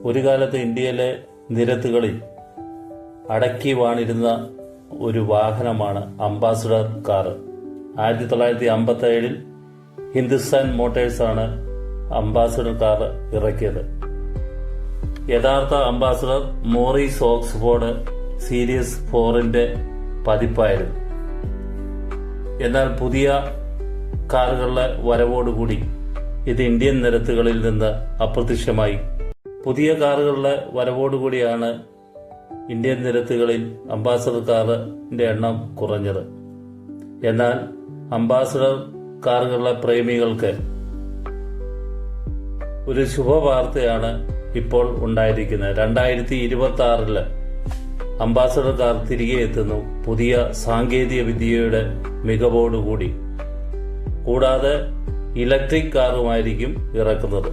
ഒരു കാലത്ത് ഇന്ത്യയിലെ നിരത്തുകളിൽ അടക്കി വാണിരുന്ന ഒരു വാഹനമാണ് അംബാസഡർ കാർ. 1957 ഹിന്ദുസ്ഥാൻ മോട്ടോഴ്സാണ് അംബാസഡർ കാർ ഇറക്കിയത്. യഥാർത്ഥ അംബാസഡർ മോറിസ് ഓക്സ്ഫോർഡ് സീരീസ് 4ന്റെ പതിപ്പായിരുന്നു. എന്നാൽ പുതിയ കാറുകളുടെ വരവോടുകൂടി ഇത് ഇന്ത്യൻ നിരത്തുകളിൽ നിന്ന് അപ്രത്യക്ഷമായി. പുതിയ കാറുകളുടെ വരവോടുകൂടിയാണ് ഇന്ത്യൻ നിരത്തുകളിൽ അംബാസഡർ കാറിന്റെ എണ്ണം കുറഞ്ഞത്. എന്നാൽ അംബാസഡർ കാറുകളുടെ പ്രേമികൾക്ക് ഒരു ശുഭവാർത്തയാണ് ഇപ്പോൾ ഉണ്ടായിരിക്കുന്നത്. 2026 അംബാസഡർ കാർ തിരികെ എത്തുന്നു, പുതിയ സാങ്കേതിക വിദ്യയുടെ മികവോടുകൂടി. കൂടാതെ ഇലക്ട്രിക് കാറുമായിരിക്കും ഇറക്കുന്നത്.